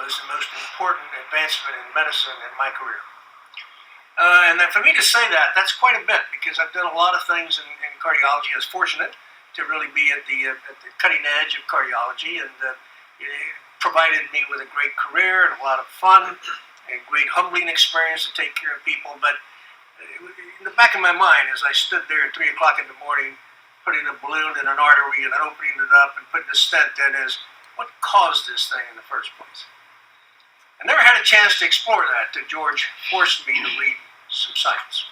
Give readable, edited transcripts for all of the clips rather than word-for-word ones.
was the most important advancement in medicine in my career. And then for me to say that, that's quite a bit, because I've done a lot of things in cardiology. I was fortunate to really be at the cutting edge of cardiology, and it provided me with a great career and a lot of fun, a great humbling experience to take care of people. But in the back of my mind, as I stood there at 3 o'clock in the morning, putting a balloon in an artery and then opening it up and putting a stent in, is what caused this thing in the first place? I never had a chance to explore that till George forced me to read some science.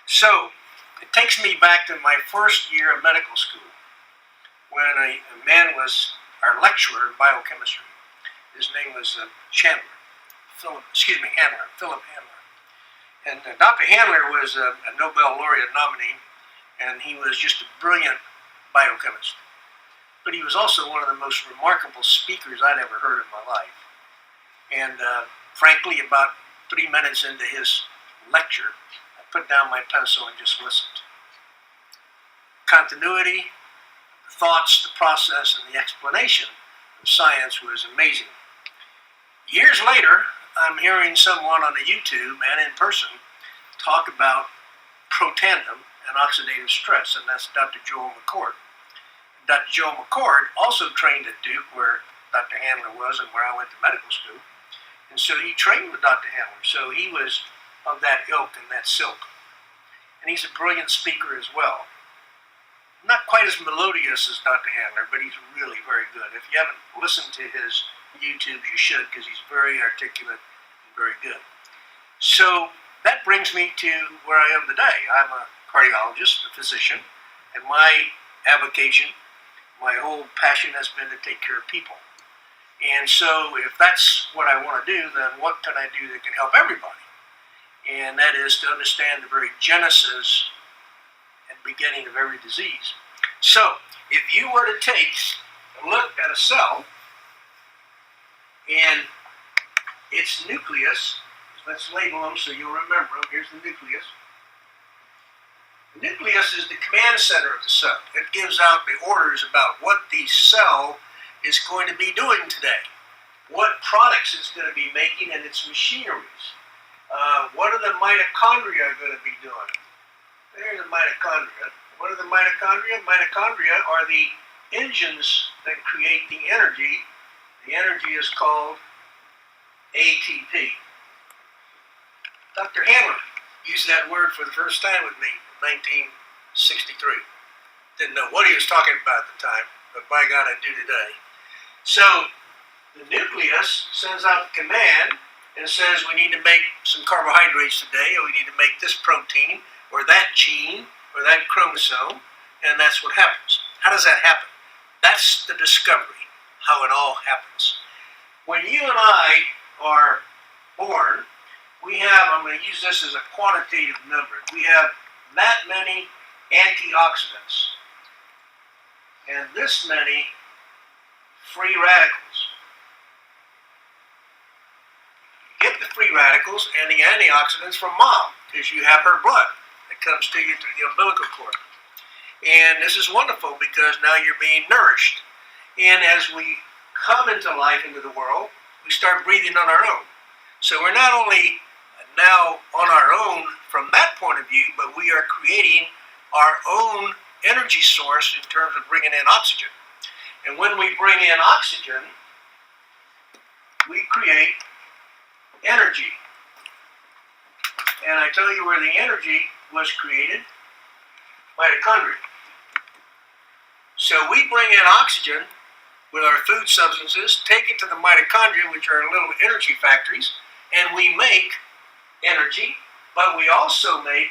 So it takes me back to my first year of medical school, when a man was our lecturer in biochemistry. His name was Philip Handler. And Dr. Handler was a Nobel laureate nominee, and he was just a brilliant biochemist. But he was also one of the most remarkable speakers I'd ever heard in my life. And frankly, about 3 minutes into his lecture, I put down my pencil and just listened. Continuity, the thoughts, the process, and the explanation of science was amazing. Years later, I'm hearing someone on the YouTube and in person talk about Protandim and oxidative stress, and that's Dr. Joel McCord. Dr. Joel McCord also trained at Duke, where Dr. Handler was and where I went to medical school. And so he trained with Dr. Handler. So he was of that ilk and that silk. And he's a brilliant speaker as well. Not quite as melodious as Dr. Handler, but he's really very good. If you haven't listened to his YouTube, you should, because he's very articulate and very good. So that brings me to where I am today. I'm a cardiologist, a physician, and my avocation, my whole passion has been to take care of people. And so if that's what I want to do, then what can I do that can help everybody? And that is to understand the very genesis and beginning of every disease. So if you were to take a look at a cell and its nucleus, let's label them so you'll remember them. Here's the nucleus. The nucleus is the command center of the cell. It gives out the orders about what the cell is going to be doing today, what products it's going to be making and its machineries. What are the mitochondria going to be doing? There's the mitochondria. What are the mitochondria? Mitochondria are the engines that create the energy. The energy is called ATP. Dr. Handler used that word for the first time with me in 1963. Didn't know what he was talking about at the time, but by God, I do today. So the nucleus sends out the command and says we need to make some carbohydrates today, or we need to make this protein, or that gene, or that chromosome, and that's what happens. How does that happen? That's the discovery, how it all happens. When you and I are born, we have, I'm going to use this as a quantitative number, we have that many antioxidants and this many free radicals. You get the free radicals and the antioxidants from mom, because you have her blood that comes to you through the umbilical cord. And this is wonderful, because now you're being nourished. And as we come into life, into the world, we start breathing on our own. So we're not only now on our own from that point of view, but we are creating our own energy source in terms of bringing in oxygen. And when we bring in oxygen, we create energy. And I tell you where the energy was created: mitochondria. So we bring in oxygen with our food substances, take it to the mitochondria, which are little energy factories, and we make energy, but we also make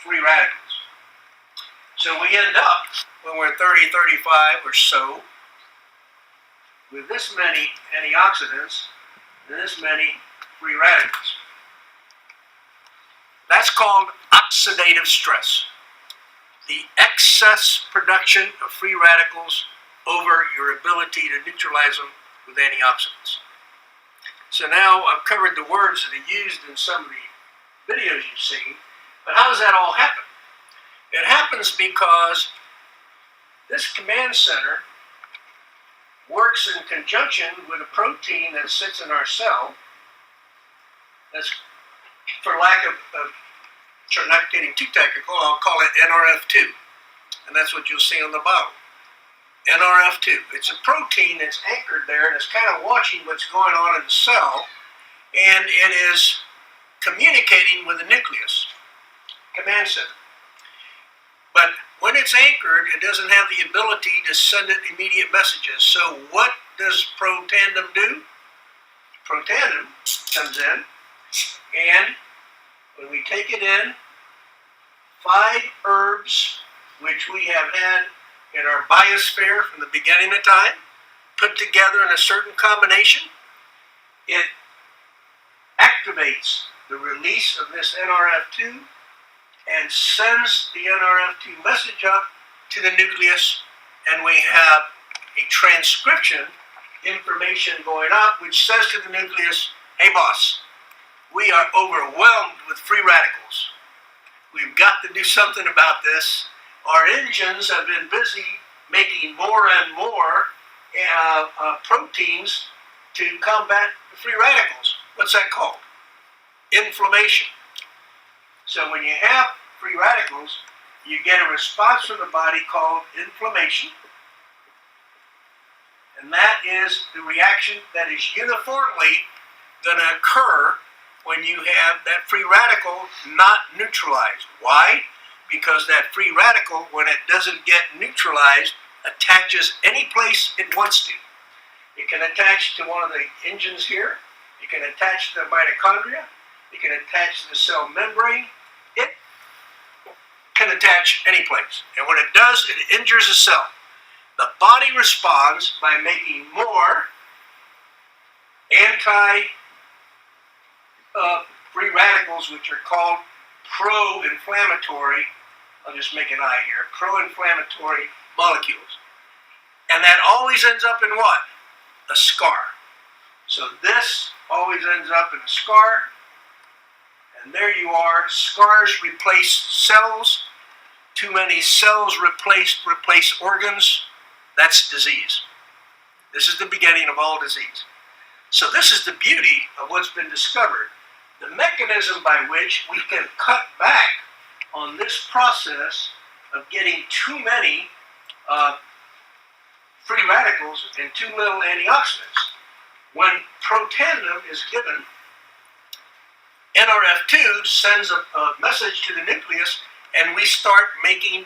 free radicals. So we end up, when we're 30, 35 or so, with this many antioxidants and this many free radicals. That's called oxidative stress. The excess production of free radicals over your ability to neutralize them with antioxidants. So now I've covered the words that are used in some of the videos you've seen, but how does that all happen? It happens because this command center works in conjunction with a protein that sits in our cell. That's, for lack of not getting too technical, I'll call it Nrf2. And that's what you'll see on the bottle. Nrf2. It's a protein that's anchored there and it's kind of watching what's going on in the cell, and it is communicating with the nucleus, command center. But when it's anchored, it doesn't have the ability to send it immediate messages. So what does Protandim do? Protandim comes in, and when we take it in, 5 herbs, which we have had in our biosphere from the beginning of time, put together in a certain combination, it activates the release of this Nrf2 and sends the Nrf2 message up to the nucleus, and we have a transcription information going up which says to the nucleus, hey boss, we are overwhelmed with free radicals. We've got to do something about this. Our engines have been busy making more and more proteins to combat the free radicals. What's that called? Inflammation. So when you have free radicals, you get a response from the body called inflammation. And that is the reaction that is uniformly going to occur when you have that free radical not neutralized. Why? Because that free radical, when it doesn't get neutralized, attaches any place it wants to. It can attach to one of the engines here. It can attach to the mitochondria. It can attach to the cell membrane. It can attach any place. And when it does, it injures a cell. The body responds by making more free radicals, which are called pro-inflammatory, I'll just make an I here, pro-inflammatory molecules. And that always ends up in what? A scar. So this always ends up in a scar. And there you are. Scars replace cells. Too many cells replace organs. That's disease. This is the beginning of all disease. So this is the beauty of what's been discovered. The mechanism by which we can cut back on this process of getting too many free radicals and too little antioxidants. When Protandim is given, Nrf2 sends a message to the nucleus, and we start making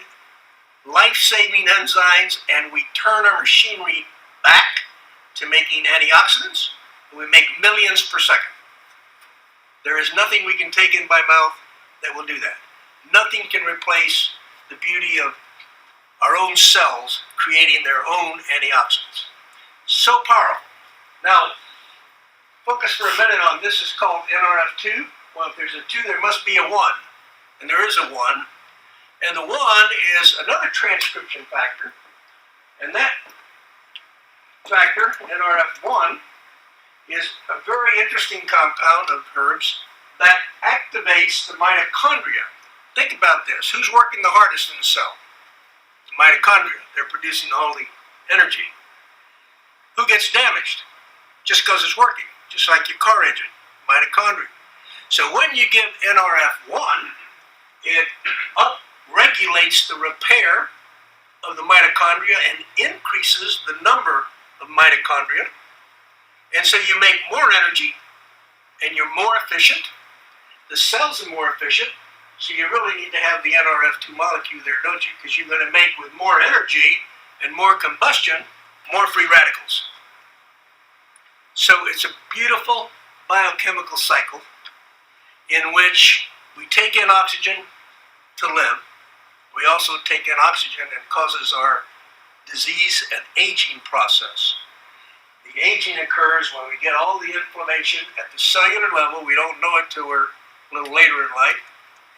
life-saving enzymes, and we turn our machinery back to making antioxidants, and we make millions per second. There is nothing we can take in by mouth that will do that. Nothing can replace the beauty of our own cells creating their own antioxidants. So powerful. Now, focus for a minute on this is called Nrf2. Well, if there's a 2, there must be a 1. And there is a 1. And the 1 is another transcription factor. And that factor, Nrf1, is a very interesting compound of herbs that activates the mitochondria. Think about this. Who's working the hardest in the cell? The mitochondria. They're producing all the energy. Who gets damaged? Just because it's working. Just like your car engine, mitochondria. So when you give Nrf1, it upregulates the repair of the mitochondria and increases the number of mitochondria. And so you make more energy, and you're more efficient. The cells are more efficient, so you really need to have the Nrf2 molecule there, don't you? Because you're going to make, with more energy and more combustion, more free radicals. So it's a beautiful biochemical cycle in which we take in oxygen to live. We also take in oxygen, and it causes our disease and aging process. The aging occurs when we get all the inflammation at the cellular level. We don't know it till we're a little later in life.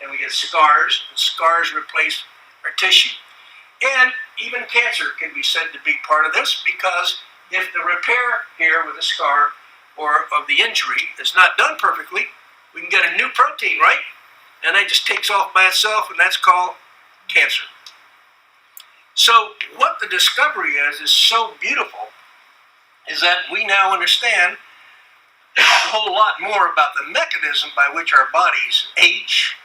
And we get scars, and scars replace our tissue. And even cancer can be said to be part of this, because if the repair here with a scar or of the injury is not done perfectly, we can get a new protein, right? And that just takes off by itself, and that's called cancer. So what the discovery is so beautiful is that we now understand a whole lot more about the mechanism by which our bodies age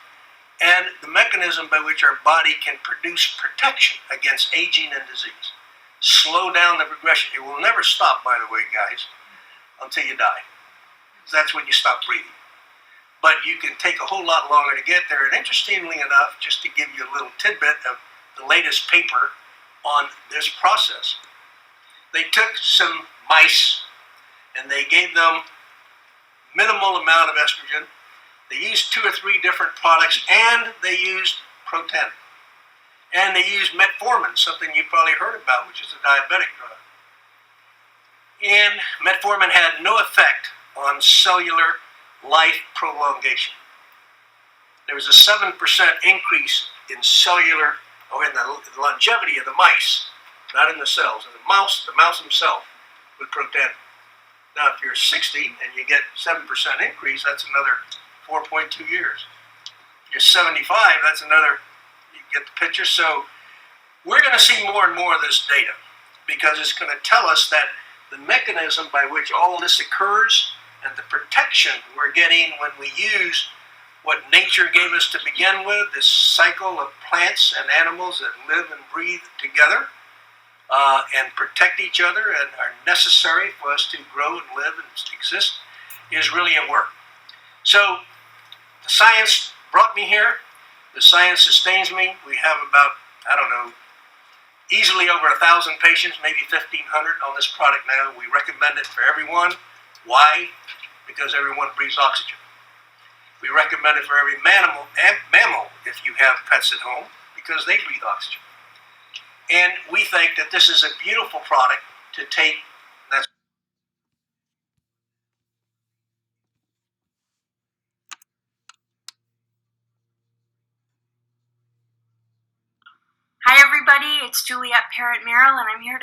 and the mechanism by which our body can produce protection against aging and disease. Slow down the progression. It will never stop, by the way, guys, until you die. That's when you stop breathing. But you can take a whole lot longer to get there. And interestingly enough, just to give you a little tidbit of the latest paper on this process, they took some mice and they gave them minimal amount of estrogen. They used 2 or 3 different products, and they used Protandim. And they used metformin, something you probably heard about, which is a diabetic drug. And metformin had no effect on cellular life prolongation. There was a 7% increase in cellular, or in the longevity of the mice, not in the cells, in the mouse himself, with Protandim. Now, if you're 60 and you get 7% increase, that's another 4.2 years. If you're 75, that's another, you get the picture. So we're going to see more and more of this data because it's going to tell us that the mechanism by which all this occurs and the protection we're getting when we use what nature gave us to begin with, this cycle of plants and animals that live and breathe together and protect each other and are necessary for us to grow and live and exist, is really at work. So the science brought me here. The science sustains me. We have about, I don't know, easily over 1,000 patients, maybe 1,500 on this product now. We recommend it for everyone. Why? Because everyone breathes oxygen. We recommend it for every mammal if you have pets at home, because they breathe oxygen. And we think that this is a beautiful product to take. That's Hi everybody, it's Juliette Parrott Merrill, and I'm here to